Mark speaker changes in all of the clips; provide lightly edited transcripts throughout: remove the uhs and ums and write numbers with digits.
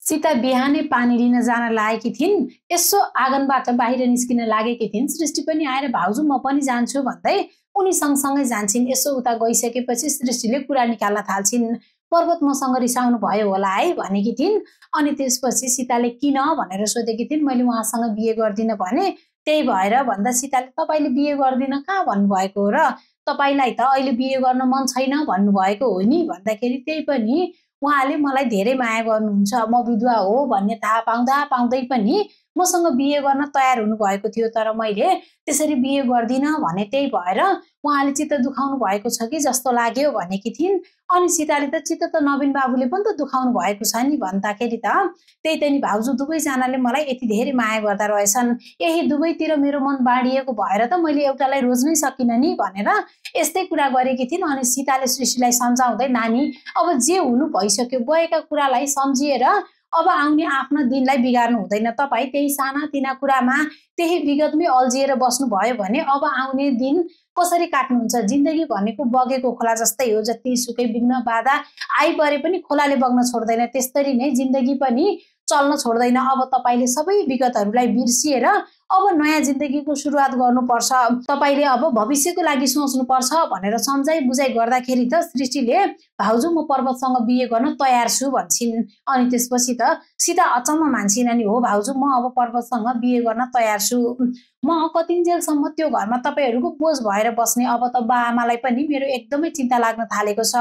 Speaker 1: सीता बिहानै पानी लिन जान लागेकी थिइन्। यसो आँगनबाट बाहिर निस्किन लागेकी थिइन्। सृष्टि पनि आएर भाउजू म पनि जान्छु भन्दै उनी सँगसँगै जान्छिन्। यसो उता गइसकेपछि सृष्टिले कुरा निकाल्न थाल्छिन्। पर्वत मसँग रिसाउनु भयो होला है भनेकी थिइन्। अनि त्यसपछि सीताले किन भनेर सोधेकी थिइन्। मैले उहाँसँग बिहे गर्दिन भने त्यही भएर भन्दा सीताले तपाईले बिहे गर्दिन कहाँ भन्नुभएको हो र, तपाईलाई त अहिले बिहे गर्न मन छैन भन्नुभएको हो नि भन्दाखेरि त्यही पनि उहाँले मलाई धेरै माया गर्नुहुन्छ, म विधवा हो भन्ने थाहा पाउँदै पनि मसँग बिहे गर्न तयार हुनुभएको थियो, तर मैले त्यसरी बिहे गर्दिन भने त्यही भएर उहाँले चित्त दुखाउनु भएको छ कि जस्तो लाग्यो भनेकी थिइन्। अनि सीताले त चित्त त नवीन बाबुले पनि त दुखाउनु भएको छ नि भन्दाखेरि त त्यही त नि भाउजू दुवैजनाले मलाई यति धेरै माया गर्दा रहेछन्, यही दुवैतिर मेरो मन बाँडिएको भएर त मैले एउटालाई रोज्नै सकिनँ नि भनेर यस्तै कुरा गरेकी थिइन्। अनि सीताले सृष्टिलाई सम्झाउँदै नानी अब जे हुनु भइसक्यो, गएका कुरालाई सम्झिएर अब आउने आफ्ना दिनलाई बिगार्नु हुँदैन। तपाईँ त्यही सानातिना कुरामा त्यही विगतमै अल्झिएर बस्नुभयो भने अब आउने दिन कसरी काट्नुहुन्छ। जिन्दगी भनेको बगेको खोला जस्तै हो, जति सुकै विघ्न बाधा आइपरे पनि खोलाले बग्न छोड्दैन, त्यस्तरी नै जिन्दगी पनि चल्न छोड्दैन। अब तपाईले सबै विगतहरूलाई बिर्सिएर अब नयाँ जिन्दगीको सुरुवात गर्नुपर्छ, तपाईले अब भविष्यको लागि सोच्नुपर्छ भनेर सम्झाइ बुझाइ गर्दाखेरि त सृष्टिले भाउजू म पर्वतसँग बिहे गर्न तयार छु भन्छिन्। अनि त्यसपछि त सीता अचम्म मान्छिन्। अनि हो भाउजू म अब पर्वतसँग बिहे गर्न तयार छु, म कतिन्जेलसम्म त्यो घरमा तपाईहरूको बोझ भएर बस्ने। अब त बाआमालाई पनि मेरो एकदमै चिन्ता लाग्न थालेको छ।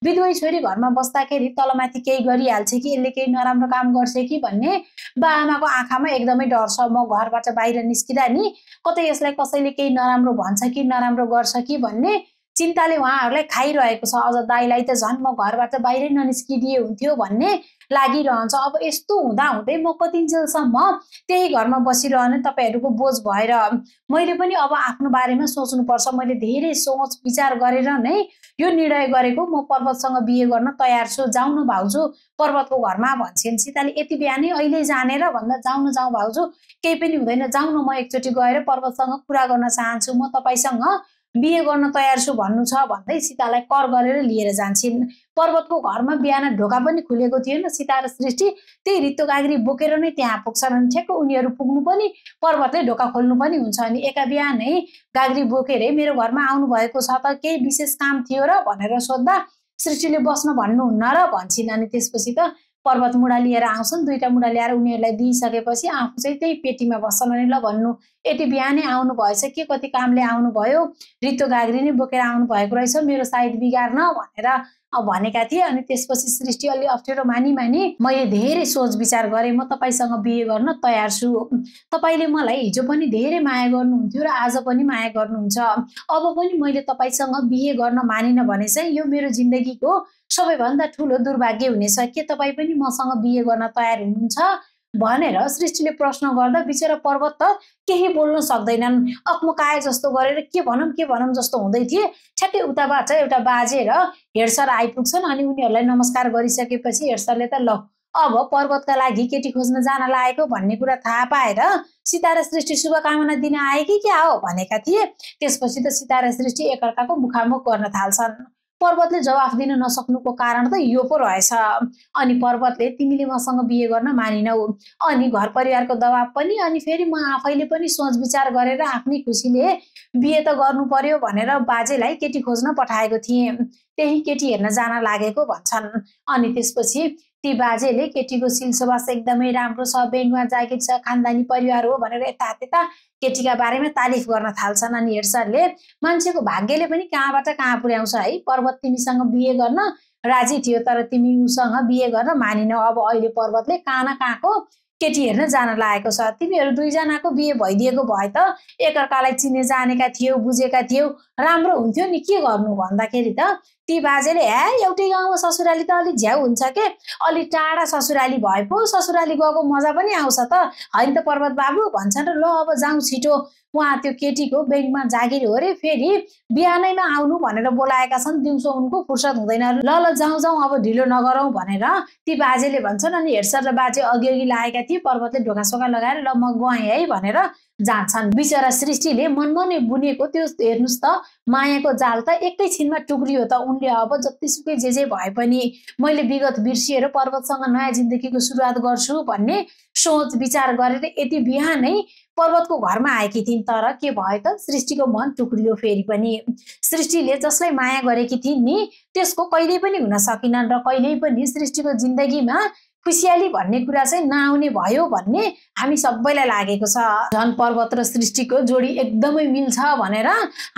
Speaker 1: विधुवै छोरी घरमा बस्दाखेरि तलमाथि केही गरिहाल्छ कि यसले केही नराम्रो काम गर्छ कि भन्ने बाआमाको आँखामा एकदमै डर छ। म घरबाट बाहिर निस्किँदा नि कतै यसलाई कसैले केही नराम्रो भन्छ कि नराम्रो गर्छ कि भन्ने चिन्ताले उहाँहरूलाई खाइरहेको छ। अझ दाइलाई त झन् म घरबाट बाहिरै ननिस्किदिए हुन्थ्यो भन्ने लागिरहन्छ। अब यस्तो हुँदाहुँदै म कतिन्जेलसम्म त्यही घरमा बसिरहने तपाईहरूको बोझ भएर, मैले पनि अब आफ्नो बारेमा सोच्नुपर्छ। मैले धेरै सोच विचार गरेर नै यो निर्णय गरेको, म पर्वतसँग बिहे गर्न तयार छु, जाउँ न भाउजू पर्वतको घरमा भन्छन्। सीताले यति बिहानै अहिले जाने र भन्दा जाउँ न जाउँ भाउजू, केही पनि हुँदैन, जाउँ न, म एकचोटि गएर पर्वतसँग कुरा गर्न चाहन्छु, म तपाईसँग बिहे गर्न तयार छु भन्नु छ भन्दै सीतालाई कर गरेर लिएर जान्छन्। पर्वतको घरमा बिहान ढोका पनि खुलेको थिएन। सीता र सृष्टि त्यही रित्तो गाग्री बोकेर नै त्यहाँ पुग्छन्। अनि ठ्याक्क उनीहरू पुग्नु पनि पर्वतले ढोका खोल्नु पनि हुन्छ। अनि एका बिहानै गाग्री बोकेरै मेरो घरमा आउनु भएको छ त, केही विशेष काम थियो र भनेर सोद्धा सृष्टिले बस्न भन्नुहुन्न र भन्छन्। अनि त्यसपछि त पर्वत मुढा लिएर आउँछन्। दुईटा मुढा ल्याएर उनीहरूलाई दिइसकेपछि आफू चाहिँ त्यही पेटीमा बस्छन्। अनि ल भन्नु यति बिहानै आउनु भएछ, के कति कामले आउनुभयो, रित्तो गाग्री नै बोकेर आउनु भएको रहेछ, मेरो सायद बिगार्न भनेर भनेका थिए। अनि त्यसपछि सृष्टि अलि अप्ठ्यारो मानी मैले धेरै सोच विचार गरेँ, म तपाईसँग बिहे गर्न तयार छु, तपाईले मलाई हिजो पनि धेरै माया गर्नुहुन्थ्यो र आज पनि माया गर्नुहुन्छ, अब पनि मैले तपाईसँग बिहे गर्न मानिन भने चाहिँ यो मेरो जिन्दगीको सबैभन्दा ठुलो दुर्भाग्य हुनेछ, के तपाईँ पनि मसँग बिहे गर्न तयार हुनुहुन्छ भनेर सृष्टिले प्रश्न गर्दा बिचरा पर्वत त केही बोल्न सक्दैनन्। अक्मकाए जस्तो गरेर के भनौँ जस्तो हुँदै थिए। ठ्याक्कै उताबाट एउटा बाजे र हेडसर आइपुग्छन्। अनि उनीहरूलाई नमस्कार गरिसकेपछि हेडसरले त ल अब पर्वतका लागि केटी खोज्न जान लागेको भन्ने कुरा थाहा पाएर सीता र सृष्टि शुभकामना दिन आए कि क्या हो भनेका थिए। त्यसपछि त सीता र सृष्टि एकअर्काको मुखामुख गर्न थाल्छन्। पर्वतले जवाफ दिन नसक्नुको कारण त यो पो रहेछ। अनि पर्वतले तिमीले मसँग बिहे गर्न मानिनौ, अनि घर परिवारको दबाब पनि, अनि फेरि म आफैले पनि सोच विचार गरेर आफ्नै खुसीले बिहे त गर्नु पर्यो भनेर बाजेलाई केटी खोज्न पठाएको थिएँ, त्यही केटी हेर्न जान लागेको भन्छन्। अनि त्यसपछि ती बाजेले केटीको सिलसोबास एकदमै राम्रो छ, बेङ्गमा जागिर छ, खानदानी परिवार हो भनेर यता त्यता केटीका बारेमा तारिफ गर्न थाल्छन्। अनि हेडसरले मान्छेको भाग्यले पनि कहाँबाट कहाँ पुर्याउँछ है, पर्वत तिमीसँग बिहे गर्न राजी थियो तर तिमी उसँग बिहे गर्न मानिनौ। अब अहिले पर्वतले कहाँ न कहाँको केटी हेर्न जान लागेको छ, तिमीहरू दुईजनाको बिहे भइदिएको भए त एकअर्कालाई चिने जानेका थियौ, बुझेका थियौ, राम्रो हुन्थ्यो नि, के गर्नु भन्दाखेरि त ती बाजेले एउटै गाउँमा ससुराली त अलि झ्याउ हुन्छ के, अलि टाढा ससुराली भए पो ससुराली गएको मजा पनि आउँछ त होइन त पर्वत बाबु भन्छन्। र ल अब जाउँ छिटो, उहाँ त्यो केटीको ब्याङ्कमा जागिर हो रे, फेरि बिहानैमा आउनु भनेर बोलाएका छन्, दिउँसो उनको फुर्सद हुँदैन, ल जाउँ अब ढिलो नगरौँ भनेर ती बाजेले भन्छन्। अनि हेडसर र बाजे अघि लागेका थिए। पर्वतले ढोकासोका लगाएर ल म गएँ है भनेर जान्छन्। बिचरा सृष्टिले मनमनै बुनेको त्यो हेर्नुस् त मायाको जाल त एकैछिनमा टुक्रियो त। उनले अब जतिसुकै जे भए पनि मैले विगत बिर्सिएर पर्वतसँग नयाँ जिन्दगीको सुरुवात गर्छु भन्ने सोच विचार गरेर यति बिहानै पर्वतको घरमा आएकी थिइन्। तर के भयो त सृष्टिको मन टुक्रियो फेरि पनि। सृष्टिले जसलाई माया गरेकी थिइन् नि त्यसको कहिल्यै पनि हुन सकिनन् र कहिल्यै पनि सृष्टिको जिन्दगीमा खुसियाली भन्ने कुरा चाहिँ नआउने भयो भन्ने हामी सबैलाई लागेको छ। झन् पर्वत र सृष्टिको जोडी एकदमै मिल्छ भनेर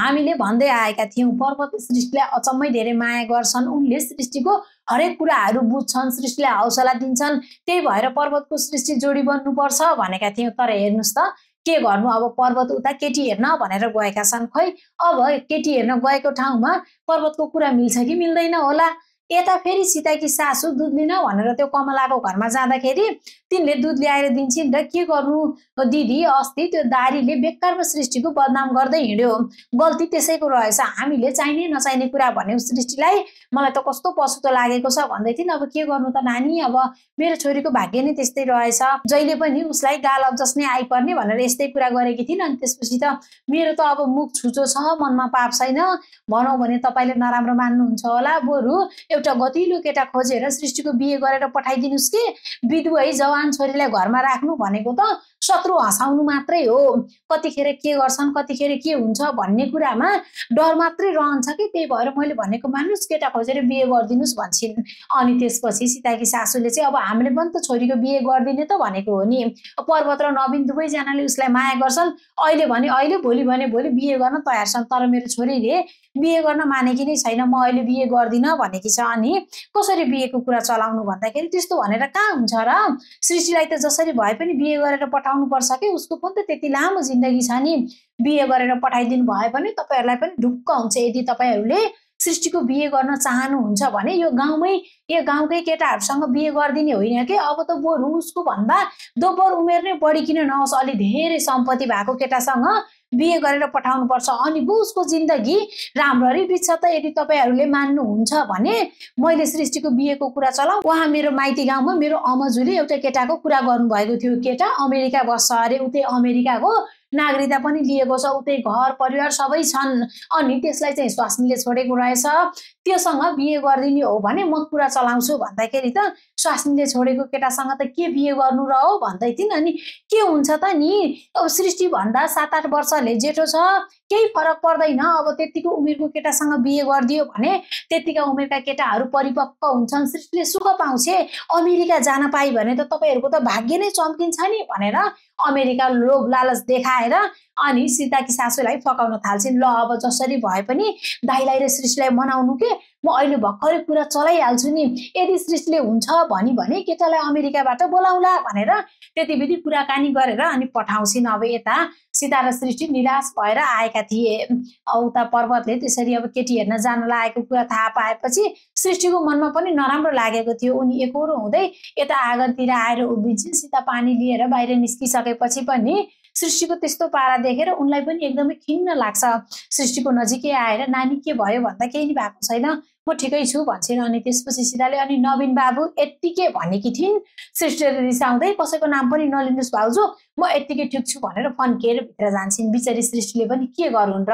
Speaker 1: हामीले भन्दै आएका थियौँ। पर्वत सृष्टिलाई अचम्मै धेरै माया गर्छन्। उनले सृष्टिको हरेक कुराहरू बुझ्छन्, सृष्टिलाई हौसला दिन्छन्। त्यही भएर पर्वतको सृष्टि जोडी बन्नुपर्छ भनेका थियौँ। तर हेर्नुस् त के गर्नु, अब पर्वत उता केटी हेर्न भनेर गएका छन्। खै अब केटी हेर्न गएको ठाउँमा पर्वतको कुरा मिल्छ कि मिल्दैन होला। यता फेरि सीताकी सासू दुध लिन भनेर त्यो कमलाको घरमा जाँदाखेरि तिनले दुध ल्याएर दिन्छन् र के गर्नु दिदी, अस्ति त्यो दारीले बेकारमा सृष्टिको बदनाम गर्दै हिँड्यो, गल्ती त्यसैको रहेछ, हामीले चाहिने नचाहिने कुरा भन्यो सृष्टिलाई, मलाई त कस्तो पछुतो लागेको छ भन्दै थिइन्। अब के गर्नु त नानी, अब मेरो छोरीको भाग्य नै त्यस्तै रहेछ, जहिले पनि उसलाई गाल अब्जस्ने आइपर्ने भनेर यस्तै कुरा गरेकी थिइन्। अनि त्यसपछि त मेरो त अब मुख छुचो छ, मनमा पाप छैन, भनौँ भने तपाईँले नराम्रो मान्नुहुन्छ होला, बरु एउटा गतिलो केटा खोजेर सृष्टिको बिहे गरेर पठाइदिनुस् कि विधुवै जवान छोरीलाई घरमा राख्नु भनेको त शत्रु हँसाउनु मात्रै हो। कतिखेर के गर्छन् कतिखेर के हुन्छ भन्ने कुरामा डर मात्रै रहन्छ कि, त्यही भएर मैले भनेको मान्नुस्, केटा खोजेर बिहे गरिदिनुस् भन्छन्। अनि त्यसपछि सीताकी सासूले चाहिँ अब हामीले पनि त छोरीको बिहे गरिदिने त भनेको हो नि, पर्वत र नवीन दुवैजनाले उसलाई माया गर्छन्, अहिले भने अहिले भोलि भने भोलि बिहे गर्न तयार छन्। तर मेरो छोरीले बिहे गर्न मानेकी नै छैन, म अहिले बिहे गर्दिनँ भनेकी छ। अनि कसरी बिहेको कुरा चलाउनु भन्दाखेरि त्यस्तो भनेर कहाँ हुन्छ र, सृष्टिलाई त जसरी भए पनि बिहे गरेर पठाउनु पर्छ कि, उसको पनि त त्यति लामो जिन्दगी छ नि, बिहे गरेर पठाइदिनु भयो भने तपाईँहरूलाई पनि ढुक्क हुन्छ। यदि तपाईँहरूले सृष्टिको बिहे गर्न चाहनुहुन्छ भने यो गाउँकै केटाहरूसँग बिहे गरिदिने होइन कि, अब त बरु उसको भन्दा दोब्बर उमेर नै बढी किन नहोस्, अलि धेरै सम्पत्ति भएको केटासँग बिहे गरेर पठाउनु पर्छ। अनि उसको जिन्दगी राम्ररी बित्छ त। यदि तपाईँहरूले मान्नुहुन्छ भने मैले सृष्टिको बिहेको कुरा चलाऊ। उहाँ मेरो माइती गाउँमा मेरो अमजुले एउटा केटाको कुरा गर्नुभएको थियो, केटा अमेरिका बस्छ अरे, उतै अमेरिकाको नागरिकता पनि लिएको छ, उतै घर परिवार सबै छन्। अनि त्यसलाई चाहिँ स्वास्नीले छोडेको रहेछ, त्योसँग बिहे गरिदिने हो भने म कुरा चलाउँछु भन्दाखेरि त स्वास्नीले छोडेको केटासँग त के बिहे गर्नु र हो भन्दै थिइन्। अनि के हुन्छ त नि, अब सृष्टि भन्दा 7-8 वर्षले जेठो छ, केही फरक पर्दैन। अब त्यतिको उमेरको केटासँग बिहे गरिदियो भने त्यतिका उमेरका केटाहरू परिपक्व हुन्छन्, सृष्टिले सुख पाउँछ, अमेरिका जान पाइ भने त तपाईँहरूको त भाग्य नै चम्किन्छ नि भनेर अमेरिका लोभ लालच देखाएर अनि सीताकी सासूलाई फकाउन थाल्छिन्। ल अब जसरी भए पनि दाइलाई र सृष्टिलाई मनाउनु के, म अहिले भर्खरै कुरा चलाइहाल्छु नि, यदि सृष्टिले हुन्छ भने केटालाई अमेरिकाबाट बोलाउला भनेर त्यति बिधि कुराकानी गरेर अनि पठाउँछिन्। अब यता सीता र सृष्टि निराश भएर आएका थिए। उता पर्वतले त्यसरी अब केटी हेर्न जान लागेको कुरा थाहा पाएपछि सृष्टिको मनमा पनि नराम्रो लागेको थियो। उनी एकहोरो हुँदै यता आँगनतिर आएर उभिन्छन्। सीता पानी लिएर बाहिर निस्किसकेपछि पनि सृष्टिको त्यस्तो पारा देखेर उनलाई पनि एकदमै खिन्न लाग्छ। सृष्टिको नजिकै आएर नानी के भयो भन्दा केही नि भएको छैन, म ठिकै छु भन्छन्। अनि त्यसपछि सीताले अनि नवीन बाबु यत्तिकै भनेकी थिइन्। सृष्टिले रिसाउँदै कसैको नाम पनि नलिनुहोस् भाउजू, म यत्तिकै ठिक छु भनेर फन्किएर भित्र जान्छन्। बिचरी सृष्टिले पनि के गरून् र।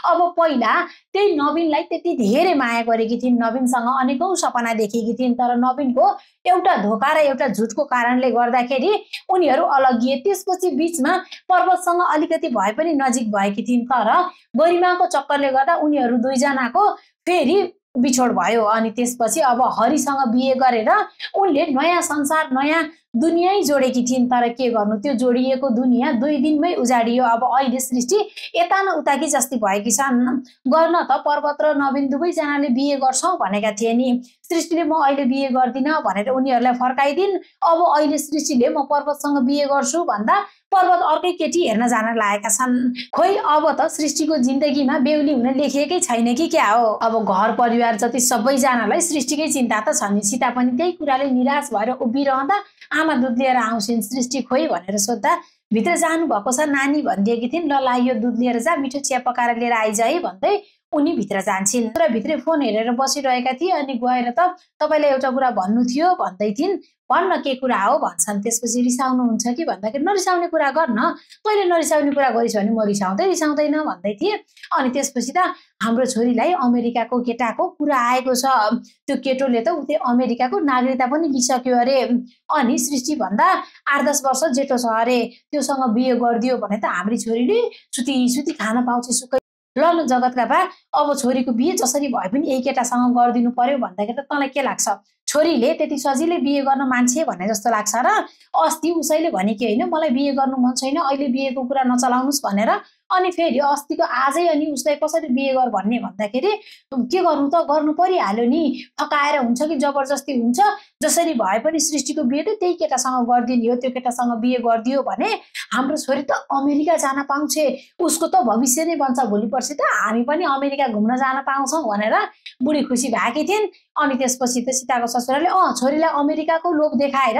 Speaker 1: अब पहिला त्यही नवीनलाई त्यति धेरै माया गरेकी थिइन्, नवीनसँग अनेकौं सपना देखेकी थिइन्, तर नवीनको एउटा धोका र एउटा झुटको कारणले गर्दाखेरि उनीहरू अलगिए। त्यसपछि बीचमा पर्वतसँग अलिकति भए पनि नजिक भएकी थिइन्, तर गरिमाको चक्करले गर्दा उनीहरू दुईजनाको फेरि बिछोड भयो। अनि त्यसपछि अब हरिसँग बिहे गरेर उनले नयाँ संसार नयाँ दुनियाँ जोडेकी थिइन्, तर के गर्नु, त्यो जोडिएको दुनियाँ 2 दिनमै उजाडियो। अब अहिले सृष्टि यता न उताकी जस्ती भएकी छन्। गर्न त पर्वत र नवीन दुवैजनाले बिहे गर्छौं भनेका थिए नि, सृष्टिले म अहिले बिहे गर्दिनँ भनेर उनीहरूलाई फर्काइदिन्। अब अहिले सृष्टिले म पर्वतसँग बिहे गर्छु भन्दा पर्वत अर्कै केटी हेर्न जान लागेका छन्। खोइ अब त सृष्टिको जिन्दगीमा बेहुली हुन लेखिएकै छैन कि क्या हो। अब घर परिवार जति सबैजनालाई सृष्टिकै चिन्ता त छ नि। सीता पनि त्यही कुराले निराश भएर उभिरहँदा आमा दुध लिएर आउँछिन्। सृष्टि खोइ भनेर सोद्धा भित्र जानु भएको छ नानी भनिदिएकी थिइन्। ल यो दुध लिएर जा, मिठो चिया पकाएर लिएर आइज है भन्दै उनी भित्र जान्छिन्। तर भित्रै फोन हेरेर बसिरहेका थिए। अनि गएर त तपाईलाई एउटा कुरा भन्नु थियो भन्दै थिइन्। भन्न के कुरा हो भन्छन्। त्यसपछि रिसाउनुहुन्छ कि भन्दाखेरि नरिसाउने कुरा गर्न, तैँले नरिसाउने कुरा गरिस् भने म रिसाउँदैन भन्दै थिएँ। अनि त्यसपछि त हाम्रो छोरीलाई अमेरिकाको केटाको कुरा आएको छ। त्यो केटोले त उतै अमेरिकाको नागरिकता पनि लिइसक्यो अरे। अनि सृष्टिभन्दा 8-10 वर्ष जेठो छ अरे। त्योसँग बिहे गरिदियो भने त हाम्री छोरीले सुती खान पाउँछ सुकै। ल न जगतका बा, अब छोरीको बिहे जसरी भए पनि यही केटासँग गरिदिनु पर्यो भन्दाखेरि त तँलाई के लाग्छ? छोरीले त्यति सजिलै बिहे गर्न मान्छे भने जस्तो लाग्छ र? अस्ति उसैले भने कि होइन मलाई बिहे गर्नु मन छैन, अहिले बिहेको कुरा नचलाउनुस् भनेर। अनि फेरि अस्तिको आजै अनि उसलाई कसरी बिहे गर भन्ने भन्दाखेरि के गर्नु त, गर्नु परिहाल्यो नि। फकाएर हुन्छ कि जबरजस्ती हुन्छ, जसरी भए पनि सृष्टिको बिहे त त्यही केटासँग गरिदिने हो। त्यो केटासँग बिहे गरिदियो भने हाम्रो छोरी त अमेरिका जान पाउँछ, उसको त भविष्य नै बन्छ। भोलि पर्सि त हामी पनि अमेरिका घुम्न जान पाउँछौँ भनेर बुढी खुसी भएकी थिइन्। अनि त्यसपछि त सीताको ससुराले छोरीलाई अमेरिकाको लोभ देखाएर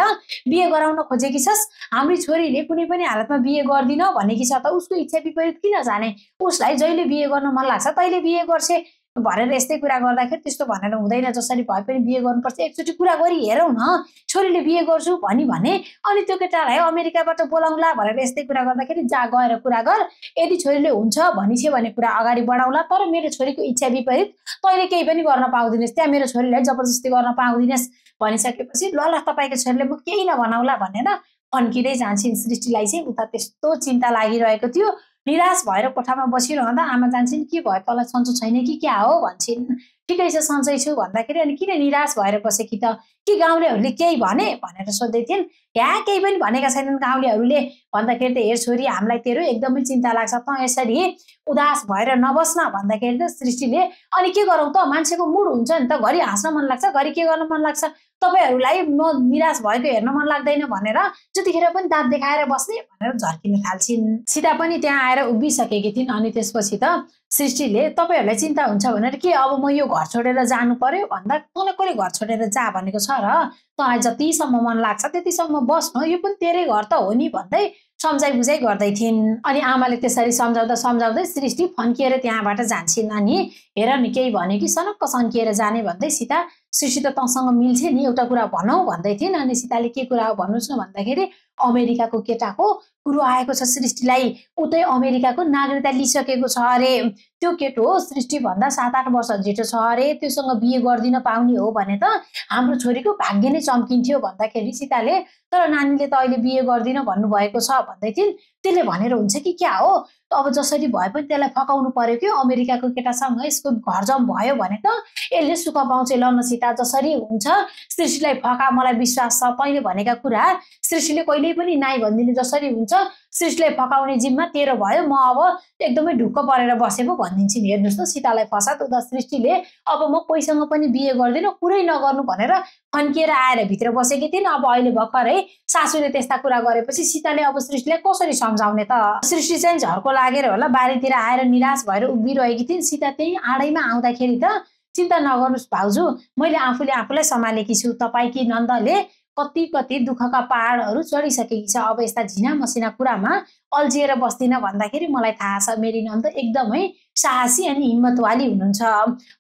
Speaker 1: बिहे गराउन खोजेकी छस्, हाम्री छोरीले कुनै पनि हालतमा बिहे गर्दिन भनेकी छ त उसको इच्छा विपरीत किन जाने? उसलाई जहिले बिहे गर्न मन लाग्छ तैले बिहे गर्छे भनेर यस्तै कुरा गर्दाखेरि त्यस्तो भनेर हुँदैन, जसरी भए पनि बिहे गर्नुपर्छ। एकचोटि कुरा गरी हेरौँ न, छोरीले बिहे गर्छु भने अनि त्यो केटालाई अमेरिकाबाट बोलाउँला भनेर यस्तै कुरा गर्दाखेरि जा गएर कुरा गर, यदि छोरीले हुन्छ भनिछे भने कुरा अगाडि बढाउँला। तर मेरो छोरीको इच्छा विपरीत तैले केही पनि गर्न पाउँदिनस्, त्यहाँ मेरो छोरीलाई जबरजस्ती गर्न पाउँदिनस् भनिसकेपछि ल तपाईँको छोरीले म केही नभनाउला भनेर फन्किँदै जान्छन्। सृष्टिलाई चाहिँ उता त्यस्तो चिन्ता लागिरहेको थियो। निराश भएर कोठामा बसिरहँदा आमा जान्छन्, के भयो तँलाई सन्चो छैन कि क्या हो भन्छन्। ठिकै छ सन्चै छु भन्दाखेरि अनि किन निराश भएर बसेकी त, कि गाउँलेहरूले केही भने भनेर सोध्दै थिइन्। यहाँ केही पनि भनेका छैनन् गाउँलेहरूले भन्दाखेरि त हेर छोरी हामीलाई तेरो एकदमै चिन्ता लाग्छ, त यसरी उदास भएर नबस्न भन्दाखेरि त सृष्टिले अनि के गरौँ त, मान्छेको मुड हुन्छ नि त, घरि हाँस्न मन लाग्छ, घरि के गर्न मन लाग्छ, तपाईँहरूलाई म निराश भएको हेर्न मन लाग्दैन भनेर जतिखेर पनि दाँत देखाएर बस्ने भनेर झर्किन थाल्छिन्। सीता पनि त्यहाँ आएर उभिसकेकी थिइन्। अनि त्यसपछि त सृष्टिले तपाईँहरूलाई चिन्ता हुन्छ भनेर के अब म यो घर छोडेर जानु पर्यो भन्दा तँलाई कसले घर छोडेर जा भनेको छ र? तँलाई जतिसम्म मन लाग्छ त्यतिसम्म बस्नु, यो पनि तेरै घर त हो नि भन्दै सम्झाइ बुझाइ गर्दै थिइन्। अनि आमाले त्यसरी सम्झाउँदै सृष्टि फन्किएर त्यहाँबाट जान्छन्। अनि हेर नि केही भन्यो कि सनक्क सन्किएर जाने भन्दै सीता सृष्टि त तँसँग मिल्छ नि, एउटा कुरा भनौ भन्दै थिइन्। अनि सीताले के कुरा हो भन्नुहोस् न भन्दाखेरि अमेरिकाको केटाको कुरो आएको छ सृष्टिलाई, उतै अमेरिकाको नागरिकता लिइसकेको छ अरे। त्यो केटो सृष्टिभन्दा 7-8 वर्ष जेठो छ अरे, त्योसँग बिहे गरिदिन पाउने हो भने त हाम्रो छोरीको भाग्य नै चम्किन्थ्यो भन्दाखेरि सीताले तर नानीले त अहिले बिहे गर्दिन भन्नुभएको छ भन्दै थिइन्। त्यसले भनेर हुन्छ कि क्या हो, अब जसरी भए पनि त्यसलाई फकाउनु पर्यो कि अमेरिकाको केटासँग यसको घरजम भयो भने त यसले सुख पाउँछ। ल न सीता जसरी हुन्छ सृष्टिलाई फका, मलाई विश्वास छ तैँले भनेका कुरा सृष्टिले कहिल्यै पनि नाइ भनिदिने, जसरी हुन्छ सृष्टिलाई फकाउने जिम्मा तेरो भयो, म अब एकदमै ढुक्क परेर बसेको भनिदिन्छन्। हेर्नुहोस् त सीतालाई फसात उता सृष्टिले अब म कोहीसँग पनि बिहे गर्दिनँ, कुरै नगर्नु भनेर फन्किएर आएर भित्र बसेकी थिइन्। अब अहिले भर्खरै सासूले त्यस्ता कुरा गरेपछि सीताले अब सृष्टिलाई कसरी सम्झाउने त? सृष्टि चाहिँ झर्को लागेर होला बारीतिर आएर निराश भएर उभिरहेकी थिइन्। सीता त्यही आडैमा आउँदाखेरि त चिन्ता नगर्नुहोस् भाउजू, मैले आफूलाई सम्हालेकी छु, तपाईँकी नन्दले कति दुःखका पहाडहरू चढिसकेकी छ, अब यस्ता झिना मसिना कुरामा अल्झिएर बस्दिन भन्दाखेरि मलाई थाहा छ मेरी नन्द एकदमै साहसी अनि हिम्मतवाली हुनुहुन्छ।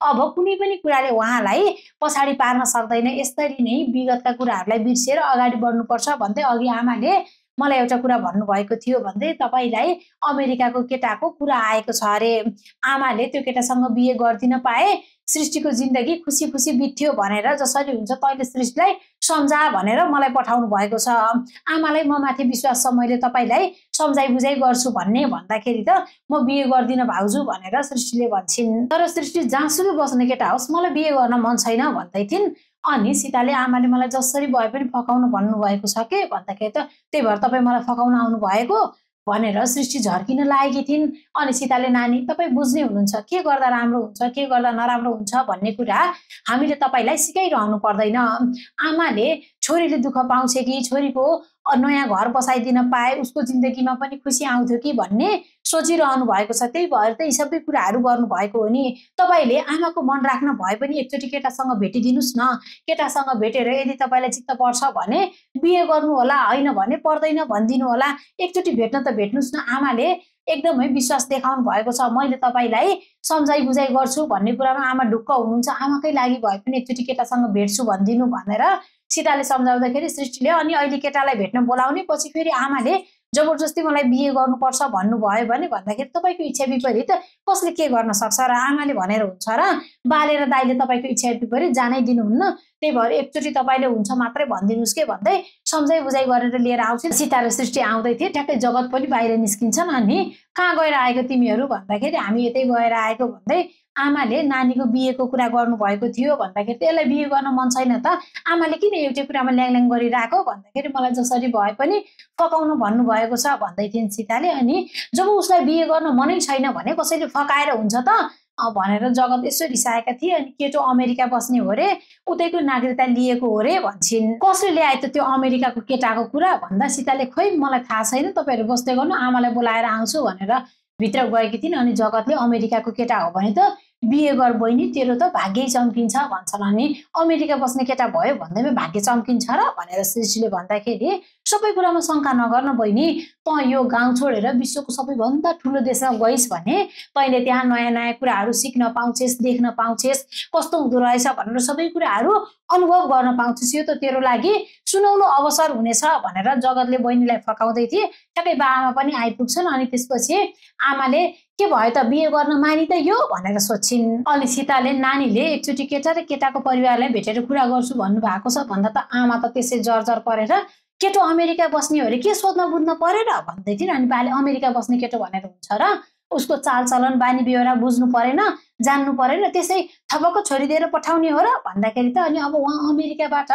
Speaker 1: अब कुनै पनि कुराले उहाँलाई पछाडि पार्न सक्दैन, यसरी नै विगतका कुराहरूलाई बिर्सेर अगाडि बढ्नुपर्छ भन्दै अघि आमाले मलाई एउटा कुरा भन्नुभएको थियो भन्दै तपाईँलाई अमेरिकाको केटाको कुरा आएको छ अरे। आमाले त्यो केटासँग बिहे गर्दिन पाए सृष्टिको जिन्दगी खुसी खुसी बित्थ्यो भनेर जसरी हुन्छ तैँले सृष्टिलाई सम्झा भनेर मलाई पठाउनु भएको छ। आमालाई म माथि विश्वास छ, मैले तपाईँलाई सम्झाइ बुझाइ गर्छु भन्दाखेरि त म बिहे गर्दिन भाउजू भनेर सृष्टिले भन्छन्। तर सृष्टि जहाँसुकै बस्ने केटा होस् मलाई बिहे गर्न मन छैन भन्दै थिइन्। अनि सीताले आमाले मलाई जसरी भए पनि फकाउनु भन्नुभएको छ के भन्दाखेरि त त्यही भएर तपाईँ मलाई फकाउन आउनु भएको भनेर सृष्टि झर्किन लागेकी थिइन्। अनि सीताले नानी तपाईँ बुझ्ने हुनुहुन्छ, के गर्दा राम्रो हुन्छ के गर्दा नराम्रो हुन्छ भन्ने कुरा हामीले तपाईँलाई सिकाइरहनु पर्दैन। आमाले छोरीले दुःख पाउँछ कि छोरीको नयाँ घर बसाइदिन पाए उसको जिन्दगीमा पनि खुसी आउँथ्यो कि भन्ने सोचिरहनु भएको छ, त्यही भएर त यी सबै कुराहरू गर्नुभएको हो नि। तपाईँले आमाको मन राख्न भए पनि एकचोटि केटासँग भेटिदिनुहोस् न, केटासँग भेटेर यदि तपाईँलाई चित्त पर्छ भने बिहे गर्नु होला, होइन भने पर्दैन भनिदिनु होला, एकचोटि भेट्न त भेट्नुहोस् न। आमाले एकदमै विश्वास देखाउनु भएको छ, मैले तपाईँलाई सम्झाइ बुझाइ गर्छु भन्ने कुरामा आमा ढुक्क हुनुहुन्छ, आमाकै लागि भए पनि एकचोटि केटासँग भेट्छु भनिदिनु भनेर सीताले सम्झाउँदाखेरि सृष्टिले अनि अहिले केटालाई भेट्न बोलाउने, पछि फेरि आमाले जबरजस्ती मलाई बिहे गर्नुपर्छ भन्नुभयो भने भन्दाखेरि तपाईँको इच्छा विपरीत कसले के गर्न सक्छ र आमाले भनेर हुन्छ र बाले र दाइले तपाईँको इच्छा विपरीत जानै दिनुहुन्न, त्यही भएर एकचोटि तपाईँले हुन्छ मात्रै भनिदिनुहोस् के भन्दै सम्झाइ बुझाइ गरेर लिएर आउँछ। सीता र सृष्टि आउँदै थिए, ठ्याक्कै जगत पनि बाहिर निस्किन्छन्। अनि कहाँ गएर आएको तिमीहरू भन्दाखेरि हामी यतै गएर आएको भन्दै आमाले नानीको बिहेको कुरा गर्नुभएको थियो भन्दाखेरि त्यसलाई बिहे गर्न मन छैन त आमाले किन एउटै कुरामा ल्याङल्याङ गरिरहेको भन्दाखेरि मलाई जसरी भए पनि फकाउनु भन्नुभएको छ भन्दै थिइन् सीताले। अनि जब उसलाई बिहे गर्न मनै छैन भने कसैले फकाएर हुन्छ त भनेर जगत यसो रिसाएका थिए। अनि केटो अमेरिका बस्ने हो रे, उतैको नागरिकता लिएको हो रे भन्छन्। कसले ल्याए त त्यो अमेरिकाको केटाको कुरा भन्दा सीताले खोइ मलाई थाहा छैन, तपाईँहरू बस्दै गर्नु आमालाई बोलाएर आउँछु भनेर भित्र गएकी थिइन्। अनि जगतले अमेरिकाको केटा हो भने त बिहे गर बहिनी, तेरो त भाग्यै चम्किन्छ भन्छन्। अनि अमेरिका बस्ने केटा भयो भन्दैमा भाग्य चम्किन्छ र भनेर सृष्टिले भन्दाखेरि सबै कुरामा शङ्का नगर्न बहिनी, त यो गाउँ छोडेर विश्वको सबैभन्दा ठुलो देशमा गइस् भने तैँले त्यहाँ नयाँ नयाँ कुराहरू सिक्न पाउँछेस्, देख्न पाउँछेस्, कस्तो हुँदो रहेछ भनेर सबै कुराहरू अनुभव गर्न पाउँछेस्, यो त तेरो लागि सुनौलो अवसर हुनेछ भनेर जगतले बहिनीलाई फकाउँदै थिए। ठ्याक्कै बाआमा पनि आइपुग्छन्। अनि त्यसपछि आमाले के भयो त बिहे गर्न मानि त यो भनेर सोध्छिन्। अनि सीताले नानीले एकचोटि केटा र केटाको परिवारलाई भेटेर कुरा गर्छु भन्नुभएको छ भन्दा त आमा त त्यसै जर्जर परेर केटो अमेरिका बस्ने हो रे, के सोध्न बुझ्न परेर भन्दै थिइन्। अनि बाले अमेरिका बस्ने केटो भनेर हुन्छ र उसको चालचलन बानी बेहोरा बुझ्नु परेन, जान्नु परेन, त्यसै थपक्क छोरी दिएर पठाउने हो र भन्दाखेरि त अनि अब उहाँ अमेरिकाबाट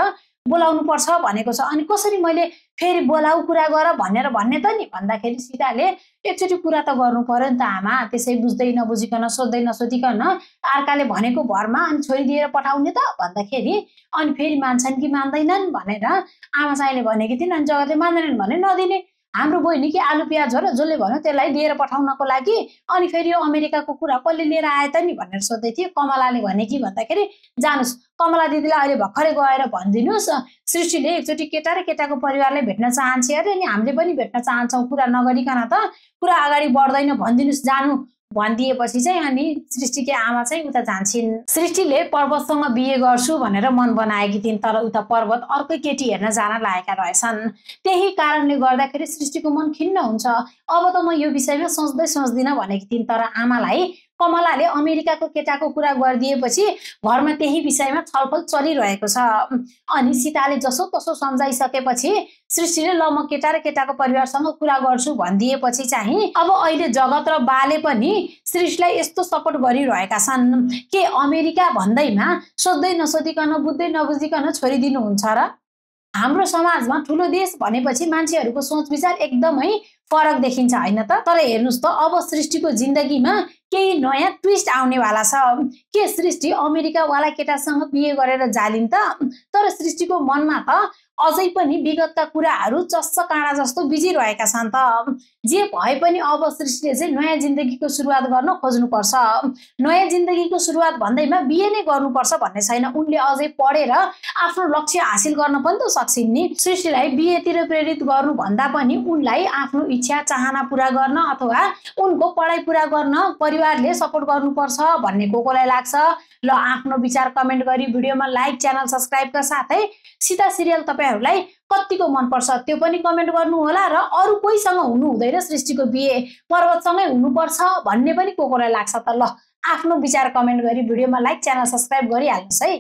Speaker 1: बोलाउनु पर्छ भनेको छ, अनि कसरी मैले फेरि बोलाऊ कुरा गर भनेर भन्ने त नि भन्दाखेरि सीताले एकचोटि कुरा त गर्नु पर्यो नि त आमा, त्यसै बुझ्दै नबुझिकन सोध्दै नसोधिकन अर्काले भनेको भरमा अनि छोरी दिएर पठाउने त भन्दाखेरि अनि फेरि मान्छन् कि मान्दैनन् भनेर आमा चाहिँले भनेकी थिइन्। अनि जगतले मान्दैनन् भने नदिने, हाम्रो बहिनी कि आलु प्याज हो र जसले भन्यो त्यसलाई दिएर पठाउनको लागि अनि फेरि यो अमेरिकाको कुरा कसले लिएर आए त नि भनेर सोध्दै थिए। कमलाले भने कि भन्दाखेरि जानुस् कमला दिदीलाई अहिले भर्खरै गएर भनिदिनुहोस् सृष्टिले एकचोटि केटा र केटाको परिवारलाई भेट्न चाहन्छ अरे, अनि हामीले पनि भेट्न चाहन्छौँ, कुरा नगरिकन त कुरा अगाडि बढ्दैन भनिदिनुहोस् जानु भनिदिएपछि चाहिँ अनि सृष्टिकी आमा चाहिँ उता जान्छन्। सृष्टिले पर्वतसँग बिहे गर्छु भनेर मन बनाएकी थिइन्, तर उता पर्वत अर्कै केटी हेर्न जान लागेका रहेछन्। त्यही कारणले गर्दाखेरि सृष्टिको मन खिन्न हुन्छ। अब त म यो विषयमा सोच्दिनँ भनेकी थिइन्, तर आमालाई कमलाले अमेरिकाको केटाको कुरा गरिदिएपछि घरमा त्यही विषयमा छलफल चलिरहेको छ। अनि सीताले जसो तसो सम्झाइसकेपछि सृष्टिले ल म केटा र केटाको परिवारसँग कुरा गर्छु भनिदिएपछि चाहिँ अब अहिले जगत र बाले पनि सृष्टिलाई यस्तो सपोर्ट गरिरहेका छन् के अमेरिका भन्दैमा सोध्दै नसोधिकन बुझ्दै नबुझिकन छोडिदिनुहुन्छ र? हाम्रो समाजमा ठुलो देश भनेपछि मान्छेहरूको सोच विचार एकदमै फरक देखिन्छ हैन त? तर हेर्नुस् त अब सृष्टिको जिन्दगीमा केही नयाँ ट्विस्ट आउनेवाला छ। के सृष्टि अमेरिकावाला केटासँग बिहे गरेर जालिन् त? तर सृष्टिको मनमा त अझै पनि विगतका कुराहरू चस्स काँडा जस्तो बिजिरहेका छन् त। जे भए पनि अब सृष्टिले चाहिँ नयाँ जिन्दगीको सुरुवात गर्न खोज्नुपर्छ। नयाँ जिन्दगीको सुरुवात भन्दैमा बिहे नै गर्नुपर्छ भन्ने छैन, उनले अझै पढेर आफ्नो लक्ष्य हासिल गर्न पनि त सक्छिन् नि। सृष्टिलाई बिहेतिर प्रेरित गर्नु भन्दा पनि उनलाई आफ्नो इच्छा चाहना पूरा गर्न अथवा उनको पढाइ पूरा गर्न परिवारले सपोर्ट गर्नुपर्छ भन्ने कोलाई लाग्छ। ल आफ्नो विचार कमेन्ट गरी भिडियोमा लाइक, च्यानल सब्स्क्राइबका साथै सीता सिरियल तपाईहरुलाई कतिको मन पर्छ त्यो पनि कमेन्ट गर्नु होला। र अरु कोहीसँग हुनु हुँदैन सृष्टिको बिहे पर्वतसँगै हुनुपर्छ भन्ने पनि कोलाई लाग्छ त ल आफ्नो विचार कमेन्ट गरी भिडियोमा लाइक, च्यानल सब्स्क्राइब गरिहाल्नुस् है।